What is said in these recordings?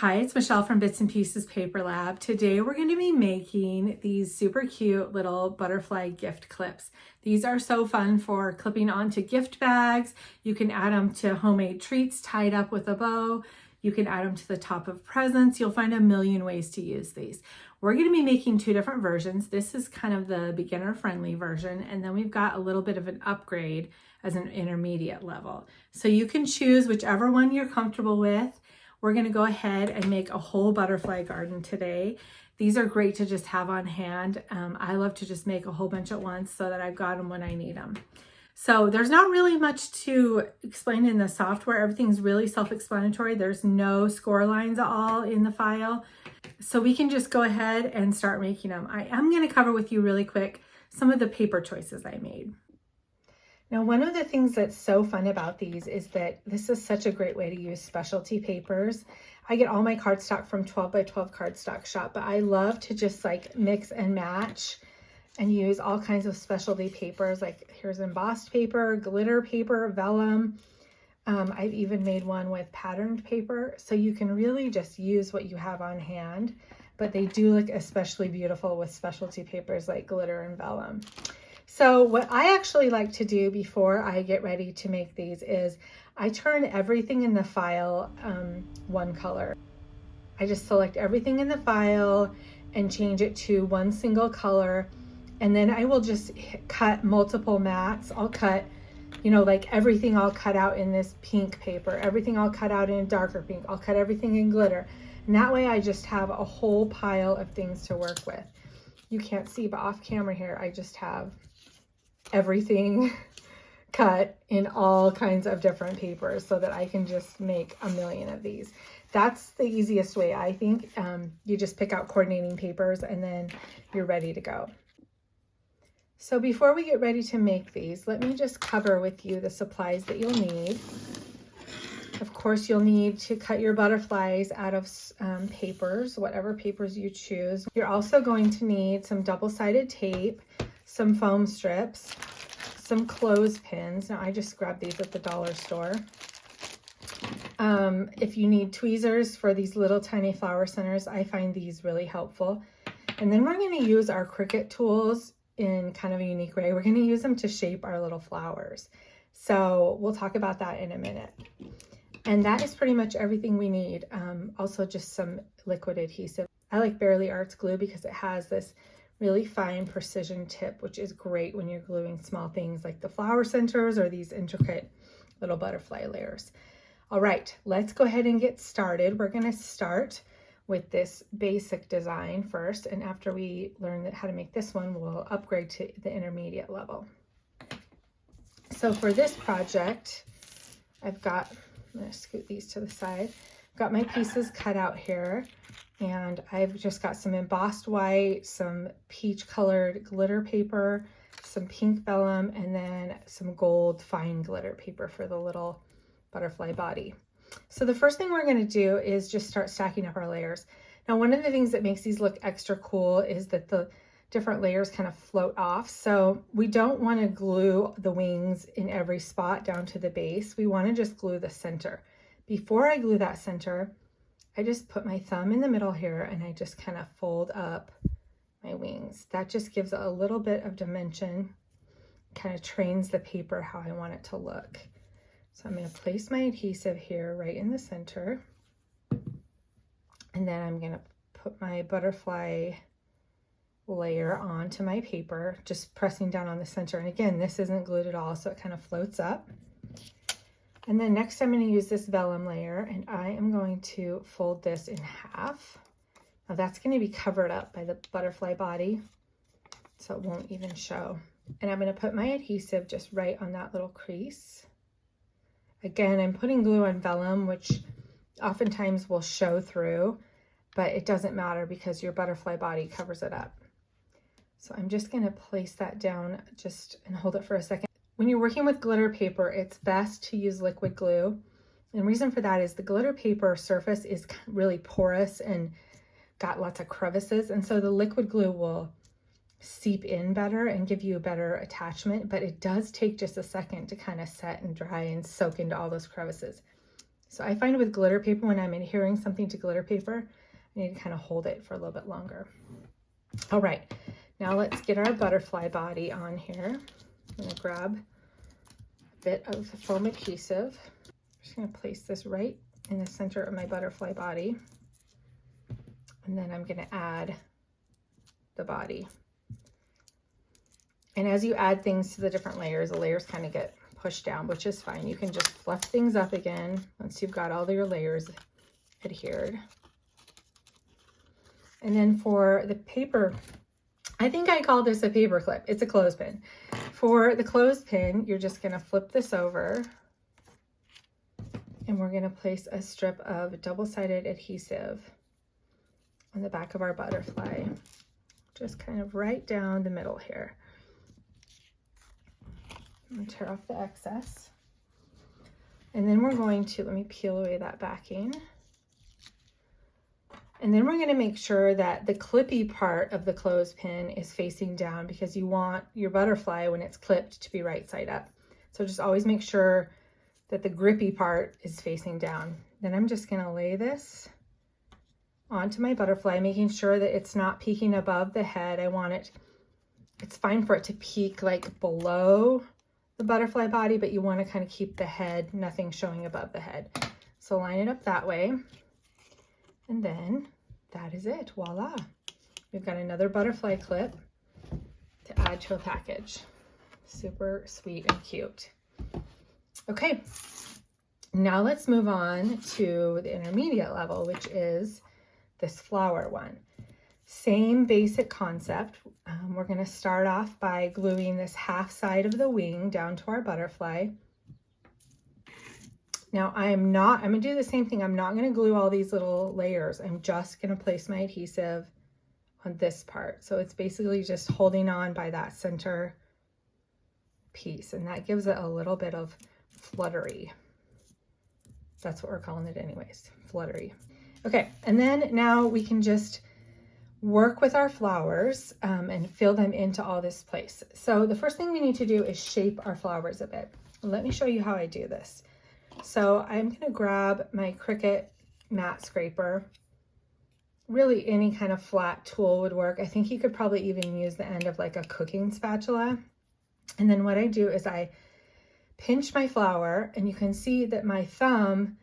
Hi, it's Michelle from Bits and Pieces Paper Lab. Today we're going to be making these super cute little butterfly gift clips. These are so fun for clipping onto gift bags. You can add them to homemade treats tied up with a bow. You can add them to the top of presents. You'll find a million ways to use these. We're going to be making two different versions. This is kind of the beginner friendly version, and then we've got a little bit of an upgrade as an intermediate level. So you can choose whichever one you're comfortable with. We're going to go ahead and make a whole butterfly garden today. These are great to just have on hand. I love to just make a whole bunch at once so that I've got them when I need them. So there's not really much to explain in the software. Everything's really self-explanatory. There's no score lines at all in the file. So we can just go ahead and start making them. I am going to cover with you really quick some of the paper choices I made. Now, one of the things that's so fun about these is that this is such a great way to use specialty papers. I get all my cardstock from 12 by 12 Cardstock Shop, but I love to just like mix and match and use all kinds of specialty papers. Like here's embossed paper, glitter paper, vellum. I've even made one with patterned paper. So you can really just use what you have on hand, but they do look especially beautiful with specialty papers like glitter and vellum. So what I actually like to do before I get ready to make these is I turn everything in the file one color. I just select everything in the file and change it to one single color. And then I will just cut multiple mats. I'll cut, like everything I'll cut out in this pink paper, everything I'll cut out in darker pink. I'll cut everything in glitter. And that way I just have a whole pile of things to work with. You can't see, but off camera here, I just have everything cut in all kinds of different papers so that I can just make a million of these. That's the easiest way, I think. You just pick out coordinating papers and then you're ready to go. So before we get ready to make these, let me just cover with you the supplies that you'll need. Of course, you'll need to cut your butterflies out of papers, whatever papers you choose. You're also going to need some double-sided tape, some foam strips, some clothespins. Now I just grabbed these at the dollar store. If you need tweezers for these little tiny flower centers, I find these really helpful. And then we're going to use our Cricut tools in kind of a unique way. We're going to use them to shape our little flowers. So we'll talk about that in a minute. And that is pretty much everything we need. Also just some liquid adhesive. I like Barely Arts glue because it has this really fine precision tip, which is great when you're gluing small things like the flower centers or these intricate little butterfly layers. All right, let's go ahead and get started. We're going to start with this basic design first, and after we learn how to make this one, we'll upgrade to the intermediate level. So for this project, I'm going to scoot these to the side. I've got my pieces cut out here. And I've just got some embossed white, some peach colored glitter paper, some pink vellum, and then some gold fine glitter paper for the little butterfly body. So the first thing we're going to do is just start stacking up our layers. Now, one of the things that makes these look extra cool is that the different layers kind of float off. So we don't want to glue the wings in every spot down to the base. We want to just glue the center. Before I glue that center, I just put my thumb in the middle here and I just kind of fold up my wings. That just gives a little bit of dimension, kind of trains the paper how I want it to look. So I'm going to place my adhesive here right in the center. And then I'm going to put my butterfly layer onto my paper, just pressing down on the center. And again, this isn't glued at all, so it kind of floats up. And then next I'm going to use this vellum layer, and I am going to fold this in half. Now that's going to be covered up by the butterfly body, so it won't even show. And I'm going to put my adhesive just right on that little crease. Again, I'm putting glue on vellum, which oftentimes will show through, but it doesn't matter because your butterfly body covers it up. So I'm just going to place that down and hold it for a second. When you're working with glitter paper, it's best to use liquid glue. And the reason for that is the glitter paper surface is really porous and got lots of crevices. And so the liquid glue will seep in better and give you a better attachment, but it does take just a second to kind of set and dry and soak into all those crevices. So I find with glitter paper, when I'm adhering something to glitter paper, I need to kind of hold it for a little bit longer. All right, now let's get our butterfly body on here. I'm gonna grab a bit of foam adhesive. I'm just gonna place this right in the center of my butterfly body. And then I'm gonna add the body. And as you add things to the different layers, the layers kind of get pushed down, which is fine. You can just fluff things up again once you've got all your layers adhered. And then for the paper, I think I call this a paper clip. It's a clothespin. For the clothespin, you're just gonna flip this over and we're gonna place a strip of double-sided adhesive on the back of our butterfly, just kind of right down the middle here. I'm gonna tear off the excess. And then we're going to, let me peel away that backing. And then we're gonna make sure that the clippy part of the clothespin is facing down, because you want your butterfly, when it's clipped, to be right side up. So just always make sure that the grippy part is facing down. Then I'm just gonna lay this onto my butterfly, making sure that it's not peeking above the head. I want it, it's fine for it to peek like below the butterfly body, but you want to kind of keep the head, nothing showing above the head. So line it up that way. And then that is it, voila. We've got another butterfly clip to add to a package. Super sweet and cute. Okay, now let's move on to the intermediate level, which is this flower one. Same basic concept. We're going to start off by gluing this half side of the wing down to our butterfly. Now I'm going to do the same thing. I'm not going to glue all these little layers. I'm just going to place my adhesive on this part. So it's basically just holding on by that center piece, and that gives it a little bit of fluttery. That's what we're calling it anyways, fluttery. Okay, and then now we can just work with our flowers and fill them into all this place. So the first thing we need to do is shape our flowers a bit. Let me show you how I do this. So I'm gonna grab my Cricut mat scraper. Really any kind of flat tool would work. I think you could probably even use the end of like a cooking spatula. And then what I do is I pinch my flower, and you can see that my thumb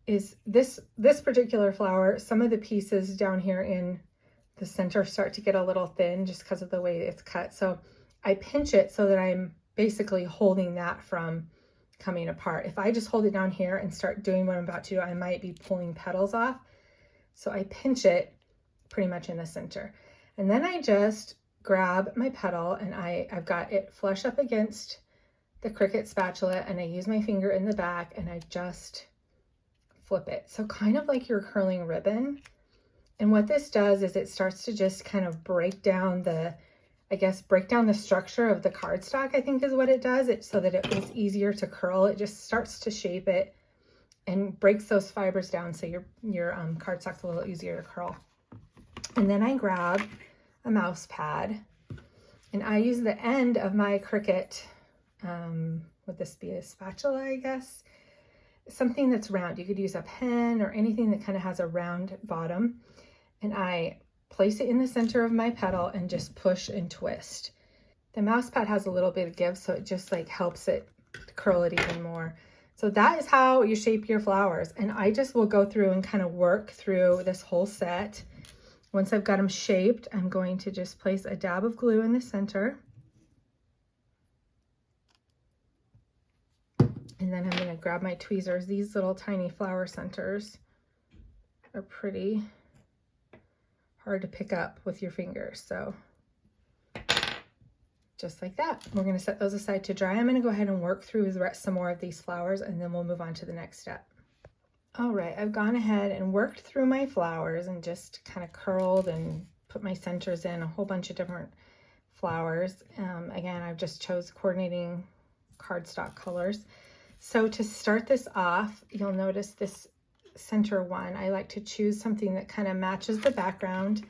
is this particular flower. Some of the pieces down here in the center start to get a little thin just because of the way it's cut. So I pinch it so that I'm basically holding that from coming apart. If I just hold it down here and start doing what I'm about to do, I might be pulling petals off. So I pinch it pretty much in the center. And then I just grab my petal, and I've got it flush up against the Cricut spatula, and I use my finger in the back and I just flip it. So kind of like you're curling ribbon. And what this does is it starts to just kind of break down the, break down the structure of the cardstock, I think is what it does. It so that it is easier to curl. It just starts to shape it and breaks those fibers down, so your cardstock's a little easier to curl. And then I grab a mouse pad, and I use the end of my Cricut, would this be a spatula, I guess? Something that's round. You could use a pen or anything that kind of has a round bottom. And I place it in the center of my petal and just push and twist. The mouse pad has a little bit of give, so it just like helps it curl it even more. So that is how you shape your flowers. And I just will go through and kind of work through this whole set. Once I've got them shaped, I'm going to just place a dab of glue in the center. And then I'm going to grab my tweezers. These little tiny flower centers are pretty hard to pick up with your fingers. So just like that. We're going to set those aside to dry. I'm going to go ahead and work through some more of these flowers, and then we'll move on to the next step. All right, I've gone ahead and worked through my flowers and just kind of curled and put my centers in a whole bunch of different flowers. Again, I've just chose coordinating cardstock colors. So to start this off, you'll notice this center one, I like to choose something that kind of matches the background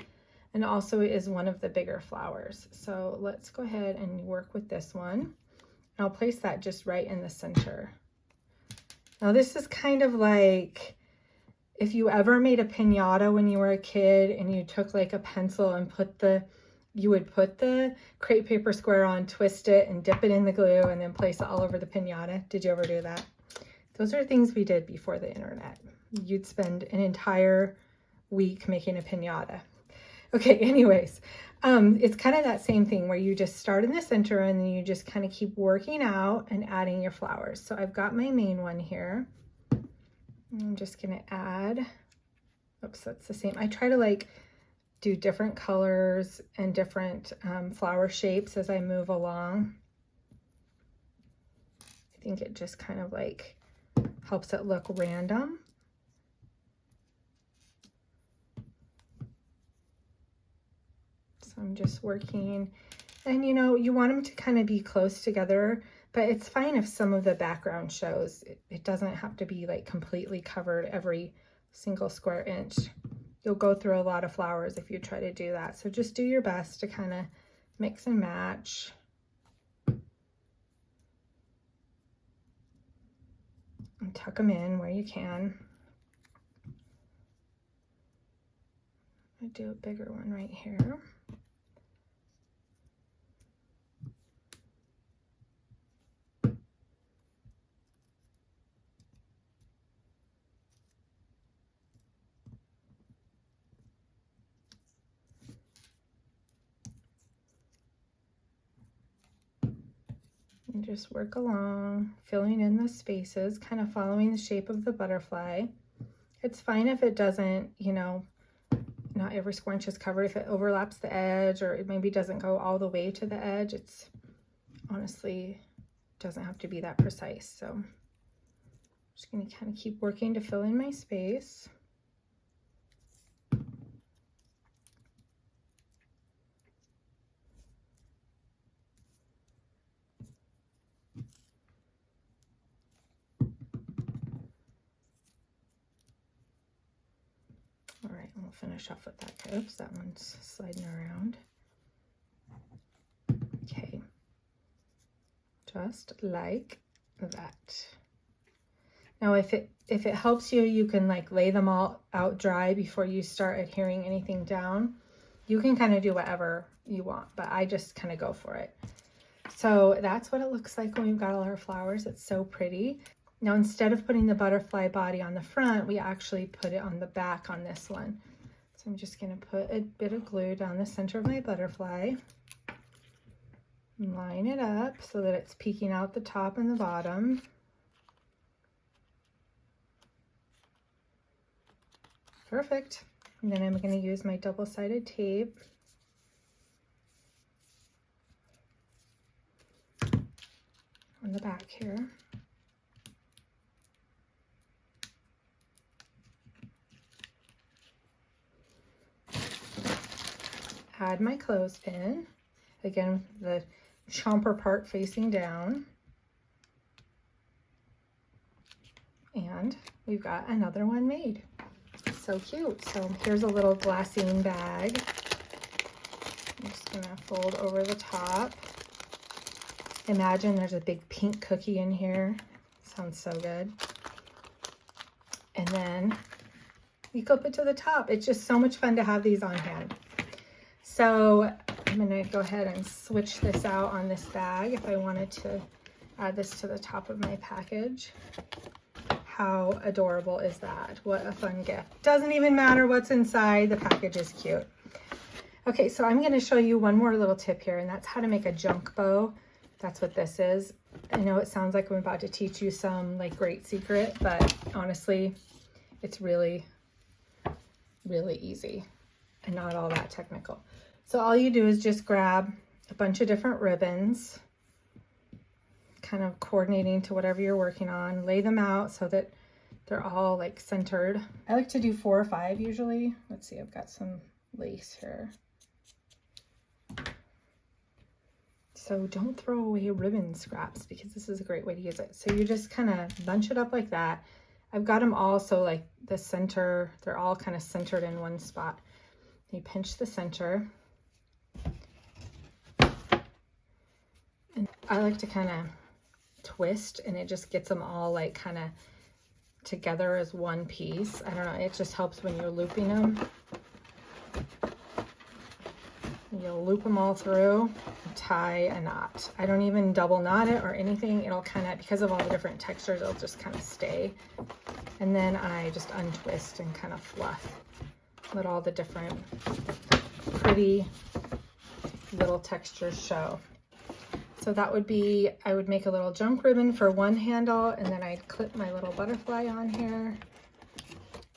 and also is one of the bigger flowers. So let's go ahead and work with this one. I'll place that just right in the center. Now this is kind of like if you ever made a piñata when you were a kid and you took like a pencil and you would put the crepe paper square on, twist it and dip it in the glue and then place it all over the piñata. Did you ever do that? Those are things we did before the internet. You'd spend an entire week making a piñata. Okay, anyways, it's kind of that same thing where you just start in the center and then you just kind of keep working out and adding your flowers. So I've got my main one here. I'm just gonna add, oops, that's the same. I try to like do different colors and different flower shapes as I move along. I think it just kind of like helps it look random. So I'm just working, and you know, you want them to kind of be close together, but it's fine if some of the background shows. It doesn't have to be like completely covered every single square inch. You'll go through a lot of flowers if you try to do that. So just do your best to kind of mix and match. And tuck them in where you can. I'll do a bigger one right here. And just work along, filling in the spaces, kind of following the shape of the butterfly. It's fine if it doesn't, you know, not every square inch is covered. If it overlaps the edge or it maybe doesn't go all the way to the edge, it's honestly doesn't have to be that precise. So I'm just going to kind of keep working to fill in my space. All right, we'll finish off with that. Oops, that one's sliding around. Okay, just like that. Now, if it helps you, you can like lay them all out dry before you start adhering anything down. You can kind of do whatever you want, but I just kind of go for it. So that's what it looks like when we've got all our flowers. It's so pretty. Now, instead of putting the butterfly body on the front, we actually put it on the back on this one. So I'm just going to put a bit of glue down the center of my butterfly. Line it up so that it's peeking out the top and the bottom. Perfect. And then I'm going to use my double-sided tape. On the back here. Add my clothespin, again the chomper part facing down, and we've got another one made. So cute. So here's a little glassine bag. I'm just gonna fold over the top. Imagine there's a big pink cookie in here. Sounds so good. And then you clip it to the top. It's just so much fun to have these on hand. So I'm going to go ahead and switch this out on this bag if I wanted to add this to the top of my package. How adorable is that? What a fun gift. Doesn't even matter what's inside, the package is cute. Okay, so I'm going to show you one more little tip here, and that's how to make a junk bow. That's what this is. I know it sounds like I'm about to teach you some like great secret, but honestly, it's really, really easy and not all that technical. So all you do is just grab a bunch of different ribbons, kind of coordinating to whatever you're working on, lay them out so that they're all like centered. I like to do 4 or 5 usually. Let's see, I've got some lace here. So don't throw away ribbon scraps because this is a great way to use it. So you just kind of bunch it up like that. I've got them all so like the center, they're all kind of centered in one spot. You pinch the center. And I like to kind of twist, and it just gets them all like kind of together as one piece. I don't know, it just helps when you're looping them. You'll loop them all through, tie a knot. I don't even double knot it or anything. It'll kind of, because of all the different textures, it'll just kind of stay. And then I just untwist and kind of fluff. Let all the different pretty little textures show. So that would be, I would make a little junk ribbon for one handle, and then I'd clip my little butterfly on here.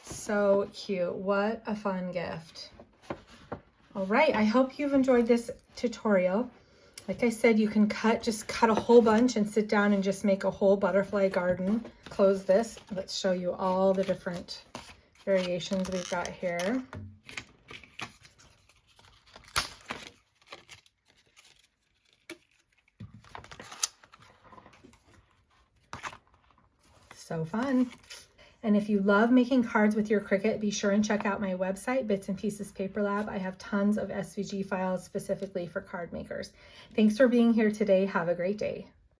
So cute. What a fun gift. All right, I hope you've enjoyed this tutorial. Like I said, you can just cut a whole bunch and sit down and just make a whole butterfly garden. Close this. Let's show you all the different variations we've got here. So fun. And if you love making cards with your Cricut, be sure and check out my website, Bits and Pieces Paper Lab. I have tons of SVG files specifically for card makers. Thanks for being here today. Have a great day.